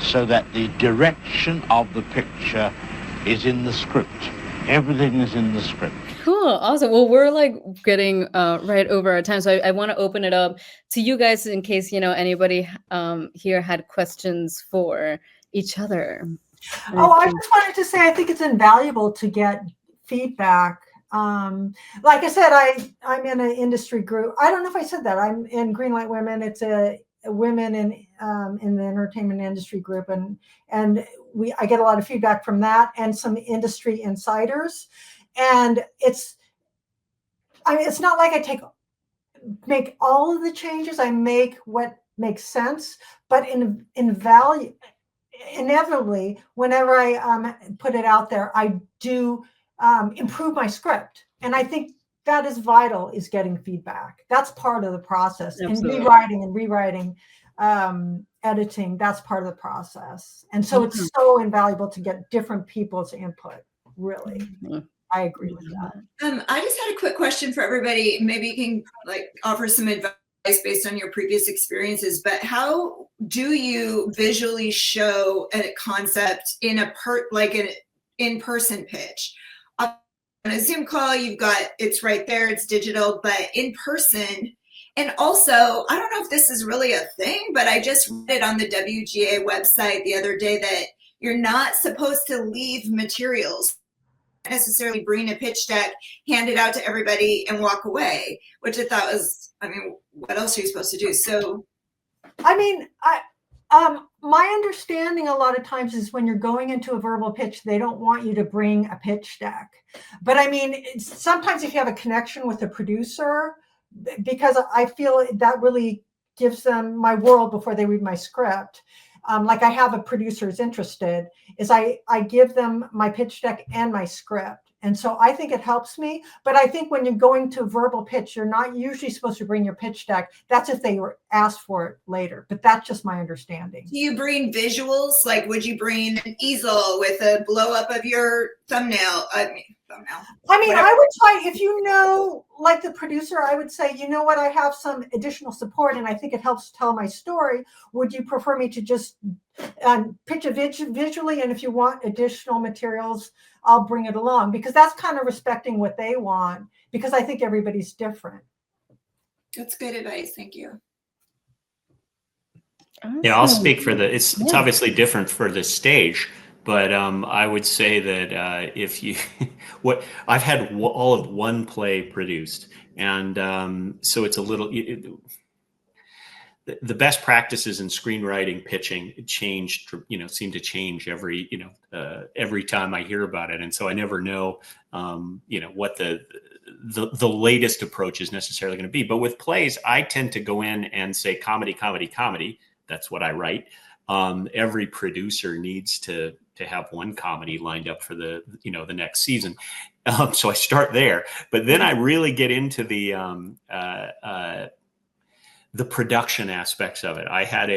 so that the direction of the picture is in the script. Everything is in the script. Cool. Awesome. Well, we're like getting right over our time. So I want to open it up to you guys in case, anybody here had questions for each other. Oh, I just wanted to say, I think it's invaluable to get feedback. Like I said, I'm in an industry group. I don't know if I said that. I'm in Greenlight Women. It's a women in the entertainment industry group, and I get a lot of feedback from that and some industry insiders. And it's not like I make all of the changes. I make what makes sense, but inevitably, whenever I put it out there, I do improve my script. And I think that is vital, is getting feedback. That's part of the process. Absolutely. And rewriting, editing, that's part of the process. And so it's so invaluable to get different people's input, really. I agree with that. I just had a quick question for everybody. Maybe you can offer some advice based on your previous experiences, but how do you visually show a concept in an in-person pitch? On a Zoom call, it's right there, it's digital, but in person. And also, I don't know if this is really a thing, but I just read it on the WGA website the other day that you're not supposed to leave materials, necessarily bring a pitch deck, hand it out to everybody and walk away, which I thought was, what else are you supposed to do? So, my understanding a lot of times is when you're going into a verbal pitch, they don't want you to bring a pitch deck. But sometimes if you have a connection with a producer, because I feel that really gives them my world before they read my script. Like I have a producer who's interested, is I give them my pitch deck and my script. And so I think it helps me. But I think when you're going to verbal pitch, you're not usually supposed to bring your pitch deck. That's if they were asked for it later. But that's just my understanding. Do you bring visuals? Like, would you bring an easel with a blow up of your thumbnail? I would try, if like the producer, I would say, you know what, I have some additional support and I think it helps tell my story. Would you prefer me to just pitch it visually? And if you want additional materials, I'll bring it along, because that's kind of respecting what they want, because I think everybody's different. That's good advice. Thank you. Yeah, I'll speak for it's obviously different for the stage. But I would say that I've had all of one play produced, and so it's a little. The best practices in screenwriting, pitching seem to change every time I hear about it, and so I never know, what the latest approach is necessarily going to be. But with plays, I tend to go in and say comedy, comedy, comedy. That's what I write. Every producer needs to have one comedy lined up for the next season. So I start there, but then I really get into the production aspects of it. I had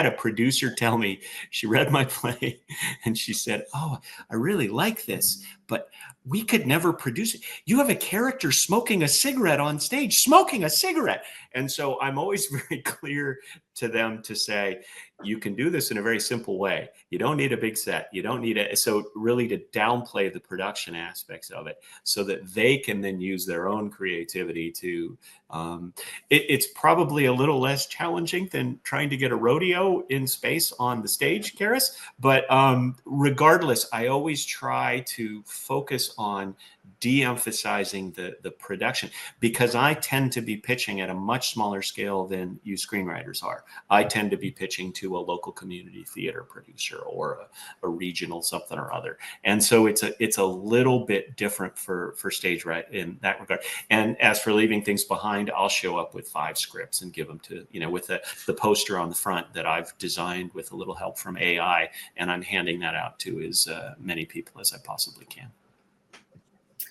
a producer tell me, she read my play and she said, "Oh, I really like this, but we could never produce it. You have a character smoking a cigarette on stage, smoking a cigarette." And so I'm always very clear to them to say, you can do this in a very simple way. You don't need a big set. You don't need so really to downplay the production aspects of it so that they can then use their own creativity to, it's probably a little less challenging than trying to get a rodeo in space on the stage, Karis. But regardless, I always try to focus on de-emphasizing the production, because I tend to be pitching at a much smaller scale than you screenwriters are. I tend to be pitching to a local community theater producer or a regional something or other. And so it's a little bit different for stage right in that regard. And as for leaving things behind, I'll show up with 5 scripts and give them to, with the poster on the front that I've designed with a little help from AI. And I'm handing that out to as many people as I possibly can.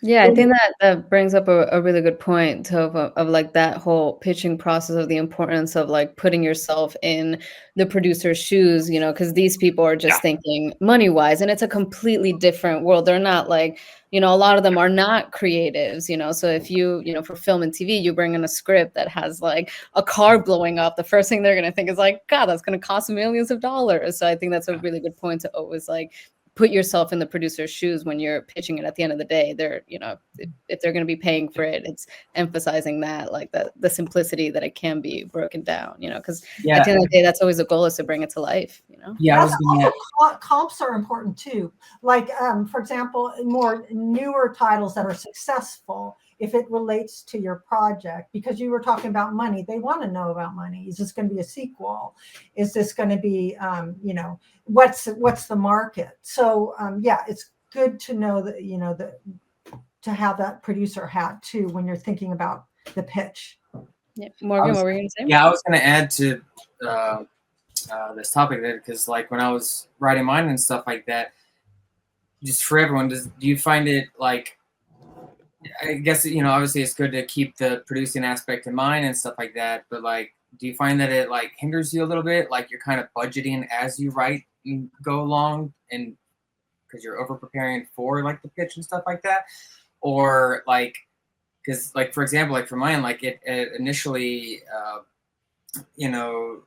Yeah, I think that brings up a really good point of like that whole pitching process, of the importance of like putting yourself in the producer's shoes, you know, because these people are just thinking money wise, and it's a completely different world. They're not like, you know, a lot of them are not creatives, you know. So if you know, for film and TV, you bring in a script that has like a car blowing up, the first thing they're gonna think is like, God, that's gonna cost millions of dollars. So I think that's a really good point to always like put yourself in the producer's shoes when you're pitching it. At the end of the day, they're, you know, if they're going to be paying for it, it's emphasizing that, like the simplicity that it can be broken down, you know, because at the end of the day, that's always the goal, is to bring it to life, you know. Yeah, comps are important too. Like, for example, more newer titles that are successful, if it relates to your project, because you were talking about money, they want to know about money. Is this going to be a sequel? Is this going to be, you know, what's the market? So yeah, it's good to know that, you know, to have that producer hat too when you're thinking about the pitch. Yeah, Morgan, what were you going to say? Yeah, I was going to add to this topic there, because like when I was writing mine and stuff like that, just for everyone, do you find it like, I guess, you know, obviously it's good to keep the producing aspect in mind and stuff like that, but like, do you find that it like hinders you a little bit? Like you're kind of budgeting as you write and go along, and because you're over preparing for like the pitch and stuff like that? Or like, because like, for example, like for mine, like it initially, you know,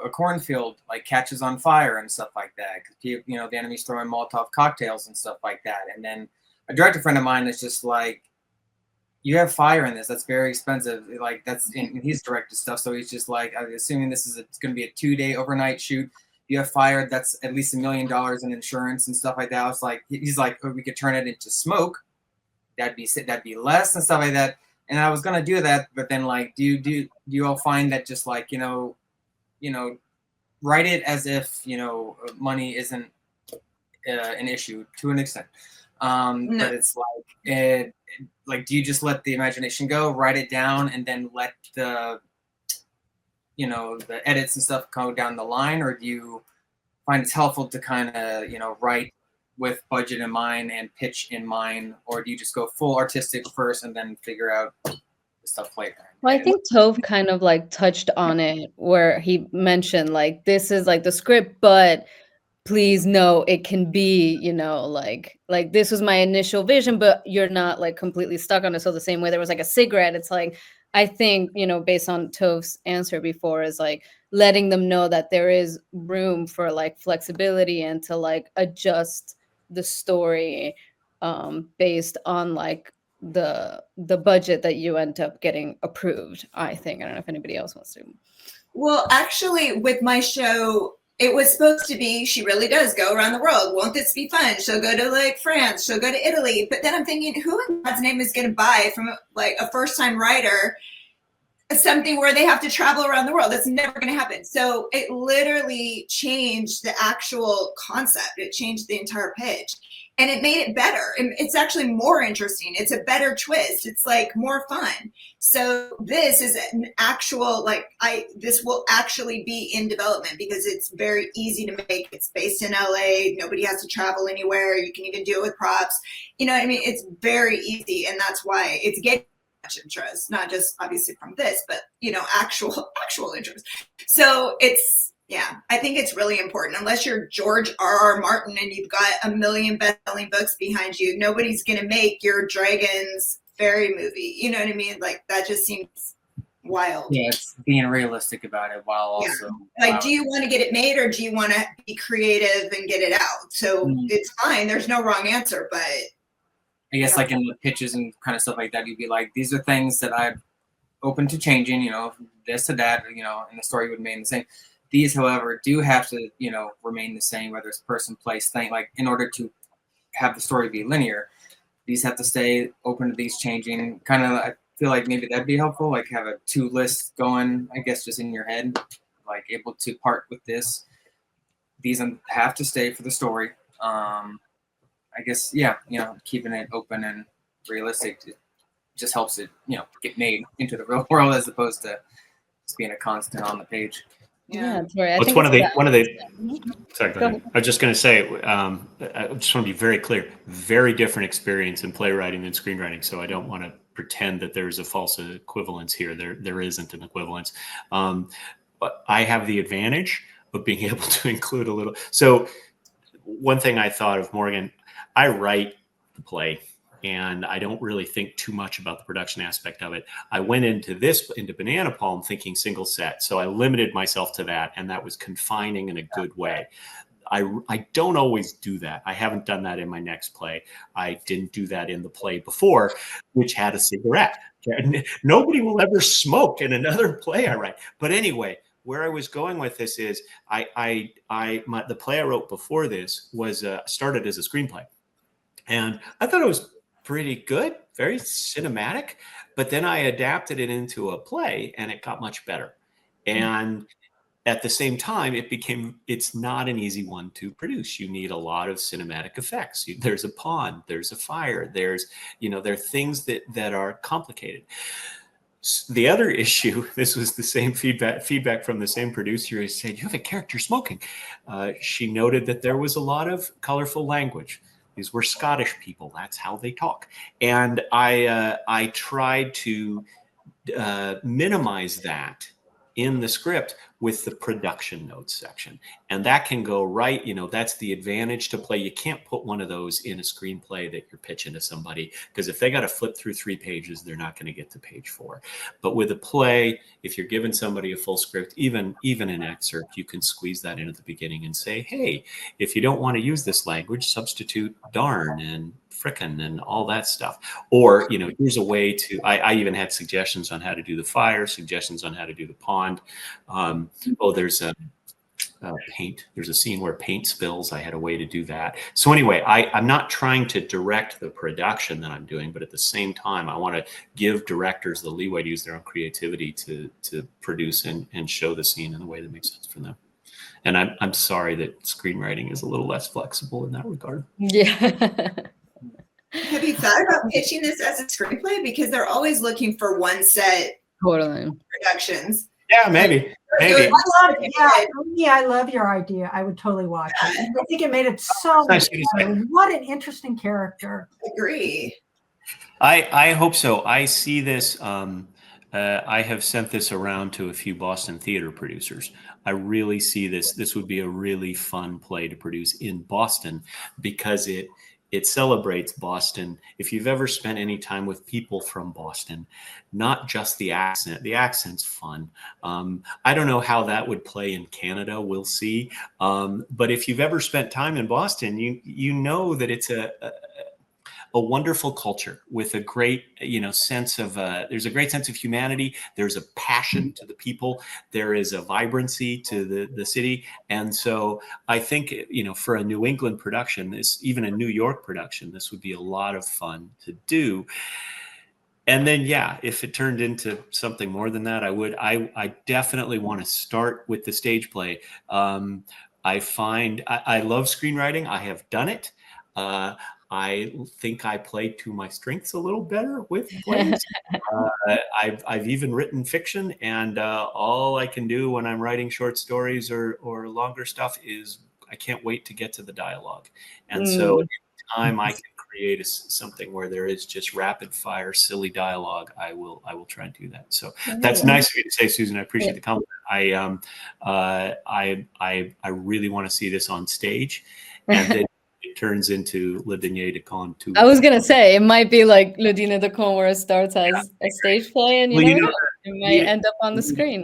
a cornfield like catches on fire and stuff like that, because you know, the enemy's throwing Molotov cocktails and stuff like that. And then a director friend of mine is just like, you have fire in this, that's very expensive, like that's in he's directed stuff, so he's just like, I'm assuming this is it's going to be a 2-day overnight shoot, you have fire, that's at least $1 million in insurance and stuff like that. I was like, he's like, oh, we could turn it into smoke, that'd be less and stuff like that. And I was gonna do that, but then like, do you all find that just like, you know, write it as if, you know, money isn't an issue to an extent, no. But it's like, do you just let the imagination go, write it down, and then let the, you know, the edits and stuff go down the line, or do you find it's helpful to kind of, you know, write with budget in mind and pitch in mind, or do you just go full artistic first and then figure out the stuff later? Well, I think Tove kind of like touched on it, where he mentioned like, this is like the script, but please know it can be, you know, like this was my initial vision, but you're not like completely stuck on it. So the same way there was like a cigarette, it's like, I think, you know, based on Tove's answer before, is like letting them know that there is room for like flexibility and to like adjust the story based on like the budget that you end up getting approved. I think, I don't know if anybody else wants to. Well, actually, with my show, it was supposed to be, she really does go around the world. Won't this be fun? She'll go to like France, she'll go to Italy. But then I'm thinking, who in God's name is going to buy from like a first-time writer something where they have to travel around the world? That's never going to happen. So it literally changed the actual concept. It changed the entire pitch, and it made it better. And it's actually more interesting. It's a better twist. It's like more fun. So this is an actual, like, this will actually be in development because it's very easy to make. It's based in LA. Nobody has to travel anywhere. You can even do it with props. You know what I mean? It's very easy. And that's why it's getting much interest, not just obviously from this, but, you know, actual interest. So it's, yeah, I think it's really important. Unless you're George R.R. Martin and you've got 1 million best-selling books behind you, nobody's going to make your Dragons fairy movie. You know what I mean? Like, that just seems wild. Yeah, it's being realistic about it while also. Like, do you want to get it made, or do you want to be creative and get it out? So it's fine. There's no wrong answer, but I guess like in the pitches and kind of stuff like that, you'd be like, these are things that I'm open to changing, you know, this to that, you know, and the story would remain the same. These, however, do have to, you know, remain the same, whether it's person, place, thing. Like, in order to have the story be linear, these have to stay open to these changing. Kind of, I feel like maybe that'd be helpful, like have a 2 list going, I guess, just in your head, like able to part with this. These have to stay for the story. I guess, yeah, you know, keeping it open and realistic, it just helps it, you know, get made into the real world as opposed to just being a constant on the page. Yeah, Tori, I It's think one of the Mhm. sorry, go Go ahead. I was just going to say, I just want to be very clear. Very different experience in playwriting than screenwriting. So I don't want to pretend that there's a false equivalence here. There isn't an equivalence. But I have the advantage of being able to include a little. So one thing I thought of, Morgan, I write the play and I don't really think too much about the production aspect of it. I went into Banana Palm thinking single set. So I limited myself to that, and that was confining in a good way. I don't always do that. I haven't done that in my next play. I didn't do that in the play before, which had a cigarette. Nobody will ever smoke in another play I write. But anyway, where I was going with this is the play I wrote before this was started as a screenplay. And I thought it was pretty good, very cinematic, but then I adapted it into a play and it got much better. And at the same time, it's not an easy one to produce. You need a lot of cinematic effects. There's a pond, there's a fire, there are things that are complicated. The other issue, this was the same feedback from the same producer who said, you have a character smoking. She noted that there was a lot of colorful language. These were Scottish people. That's how they talk. And I tried to minimize that in the script with the production notes section. And that can go right, that's the advantage to play. You can't put one of those in a screenplay that you're pitching to somebody, because if they got to flip through 3 pages, they're not going to get to page 4. But with a play, if you're giving somebody a full script, even an excerpt, you can squeeze that in at the beginning and say, hey, if you don't want to use this language, substitute darn and frickin' and all that stuff. Or, here's a way to, I even had suggestions on how to do the fire, suggestions on how to do the pond. There's a paint. There's a scene where paint spills. I had a way to do that. So anyway, I'm not trying to direct the production that I'm doing, but at the same time, I want to give directors the leeway to use their own creativity to produce and show the scene in a way that makes sense for them. And I'm sorry that screenwriting is a little less flexible in that regard. Yeah. Have you thought about pitching this as a screenplay? Because they're always looking for one set Totally. productions. Yeah, maybe. I love your idea. I would totally watch it. I think it made it so much better. What an interesting character. Agree. I hope so. I see this. I have sent this around to a few Boston theater producers. I really see this. This would be a really fun play to produce in Boston, because it celebrates Boston. If you've ever spent any time with people from Boston, not just the accent's fun. I don't know how that would play in Canada, we'll see. But if you've ever spent time in Boston, you know that it's a wonderful culture with a great, sense of, there's a great sense of humanity. There's a passion to the people. There is a vibrancy to the city. And so I think, for a New England production, even a New York production, this would be a lot of fun to do. And then, if it turned into something more than that, I definitely want to start with the stage play. I find I love screenwriting. I have done it. I think I play to my strengths a little better with plays. I've even written fiction, and all I can do when I'm writing short stories or longer stuff is I can't wait to get to the dialogue. And so anytime I can create something where there is just rapid fire, silly dialogue, I will try and do that. So that's nice of you to say, Susan. I appreciate the compliment. I really want to see this on stage, and then it turns into Le Dîner de Con too. I was gonna say it might be like Le Dîner de Con, where it starts as a stage play, and it might end up on the screen.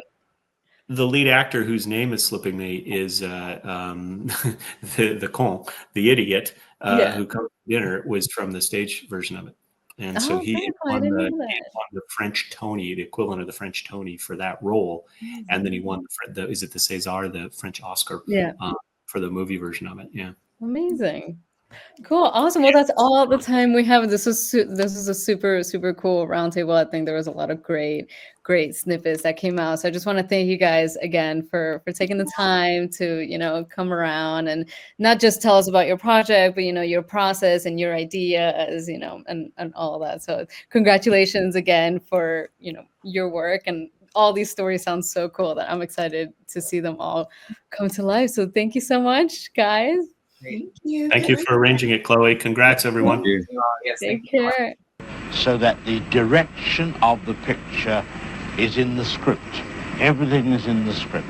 The lead actor, whose name is slipping me, is the con, the idiot, who comes to dinner, was from the stage version of it. And so he won the French Tony, the equivalent of the French Tony, for that role. And then he won the César, the French Oscar, for the movie version of it. Yeah. Amazing. Cool. Awesome. Well, that's all the time we have. This is a super, super cool roundtable. I think there was a lot of great snippets that came out. So I just want to thank you guys again for taking the time to, come around and not just tell us about your project, but, your process and your ideas, and all of that. So congratulations again for, your work. And all these stories sound so cool that I'm excited to see them all come to life. So thank you so much, guys. Thank you. Thank you for arranging it, Chloe. Congrats, everyone. Yes, thank Take you. care. So that the direction of the picture is in the script. Everything is in the script.